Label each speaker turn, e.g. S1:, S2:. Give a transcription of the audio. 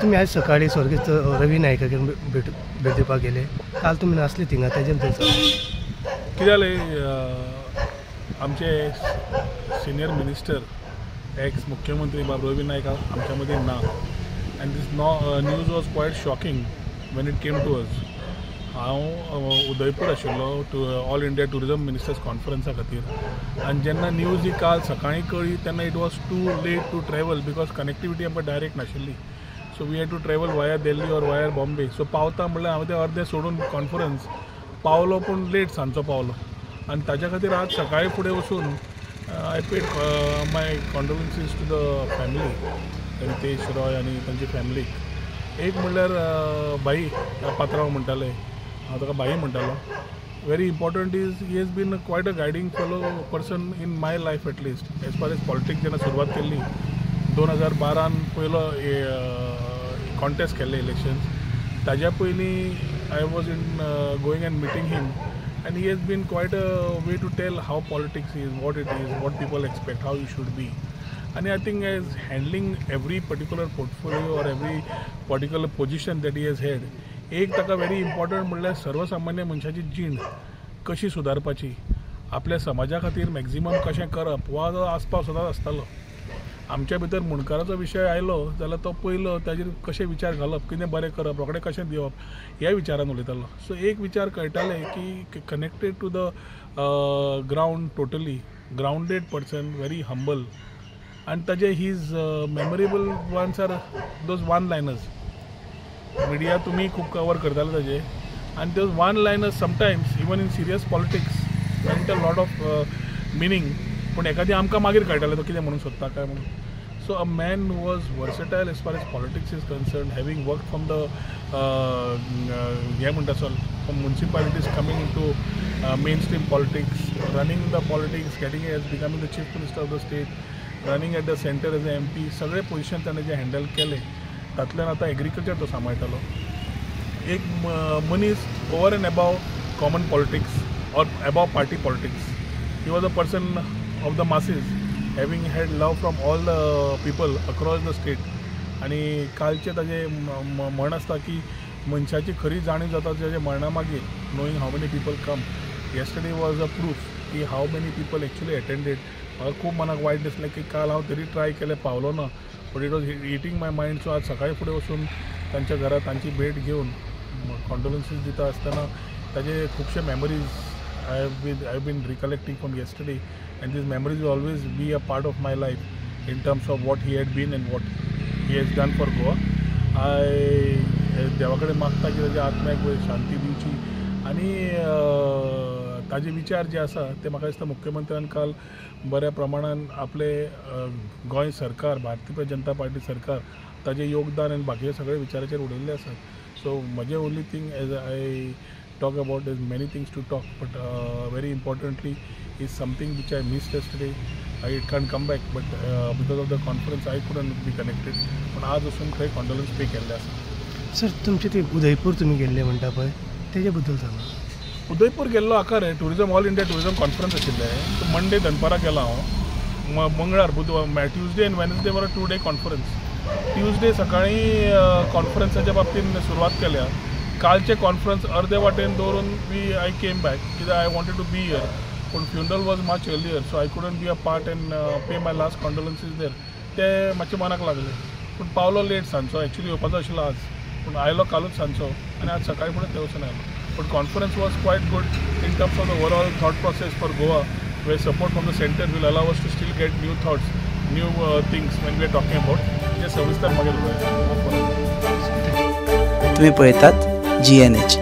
S1: तुम्ही आज सकाळी स्वर्गीय रवी नायकाक भेट दिवपाक गेले, काल तुम्ही नासले थिंगा, तेजे बद्दल
S2: कितें जालें, आमचे सिनियर मिनिस्टर एक्स मुख्यमंत्री बाब रवी नायक आमच्या मदीं ना, and this news was quite shocking when it came to us. हांव उदयपूर आशिल्लो ऑल इंडिया टुरिजम मिनिस्टर्स कॉन्फरन्सा खातीर, आनी जेन्ना न्यूज ही काल सकाळीं कळ्ळी तेन्ना it was too late to travel because connectivity आमकां डायरेक्ट नाशिल्ली. So we had to travel via Delhi or via Bombay. So पावता म्हणल्यार हांव ते अर्दे सोडून कॉन्फरन्स पावलो, पूण लेट सांजचो पावलो, आनी ताच्या खातीर आज सकाळी फुडें वचून I paid my condolences to the family, Ritesh Roy आनी तांची फॅमिलीक. एक म्हणल्यार भाई पात्रांव म्हणटाले, हांव ताका भाई म्हणटालो. Very important is he has been quite a guiding fellow person in my life at least. As far as politics जेन्ना सुरवात केल्ली 2012 पयलो कॉन्टेस्ट केल्ले इलेक्शन्स, ताज्या पयलीं I was in going end meeting him, and he has been quite a way to tell how politics is, what it is, what people expect, how you should be. And I think as handling every particular portfolio or every particular position that he has had, एक ताका very important म्हणल्यार सर्वसामान्य मनशाची जीण कशी सुदारपाची, आपल्या समाजा खातीर मॅक्झिमम कशें करप हो आस्पाव सदांच आसतालो. आमच्या भितर मुणकाराचो विशय आयलो जाल्यार तो पयलो ताजेर कशें विचार घालप, कितें बरें करप, रोखडें कशें दिवप, ह्या विचारान उलयतालो. सो एक विचार कळटाले की connected to the ground, totally grounded person, very humble, आनी ताजे his memorable ones are those one liners. Media तुमी खूब कवर करताले ताजे, आनी those one liners sometimes even in serious politics meant a lot of meaning, पूण एखादी आमकां मागीर कळटालें तो कितें म्हणून सोदता काय म्हणून. So a man who was versatile as far as politics is concern, having work from the हें म्हणटा चल from municipalities coming in to mainstream politics, running the politics, getting as becoming the chief minister of the state, running at the centre as a MP. सगळे position ताणें जे handle केले तातूंतल्यान आतां agriculture तो सांबाळटालो. एक मनीस over end above common politics or above party politics. He was a person of the masses, having had love from all the people across the state. आणि कालचे ताजे म्हण आसता की मनशाची खरी जाणीव जाता ताजे मरणा मागीर, knowing how many people come. Yesterday was a proof की how many people actually attended. म्हाका खूब मनाक वायट दिसलें की काल हांव तरी ट्राय केलें, पावलो ना, but it was hitting my mind. So आज सकाळी फुडें वचून तांच्या घरा तांची भेट घेवन कॉन्डोलन्सीस दिता आसतना ताजे खुबशे memories I have been recollecting from yesterday, and these memories will always be a part of my life in terms of what he had been and what he has done for Goa. I देवा कडेन मागता की ताच्या आत्म्याक शांती दिवची, आनी ताजे विचार जे आसा ते म्हाका दिसता मुख्यमंत्र्यान काल बऱ्या प्रमाणान आपले गोंय सरकार, भारतीय जनता पार्टी सरकार, ताजे योगदान आनी बाकीचे सगळे विचाराचेर उडयल्ले आसात. सो म्हजें only thing as I talk about, there's many things to talk, but very importantly is something which I missed yesterday. I can't come back, but because of the conference I couldn't be connected. पण आज वचून खंय कॉन्डोलन्स पे केल्ले आसा.
S1: Sir तुमचे ते उदयपूर तुमी गेल्ले म्हणटा पळय तेजे बद्दल सांगा.
S2: उदयपूर गेल्लो आकार tourism all India tourism conference आशिल्लें. सो मंडे दनपारां गेलो हांव, मंगळार बुधवार ट्युजडे एंड वेनसडे वर 2 day कॉन्फरन्स. ट्युजडे सकाळीं कॉन्फरन्साच्या बाबतीन सुरवात केल्या. कालचे कॉन्फरन्स अर्दे वाटेन दवरून आय केम बॅक कित्याक I wanted to be here, पूण funeral was much earlier, so I couldn't be a part and pay my last condolences there. ते मातशें मनाक लागले, पूण पावलो लेट सांजचो. एक्चुली येवपाचो आशिल्लो आज, पूण आयलो कालूच सांजचो, आनी आज सकाळी फुडें ते वचून आयलो. But conference was quiet good in terms of the overall thought process for Goa, where support from the center will allow us to still get new thoughts, new things when we are talking about. जे सविस्तर मागीर उलयता.
S3: तुम्ही पळयतात GNH.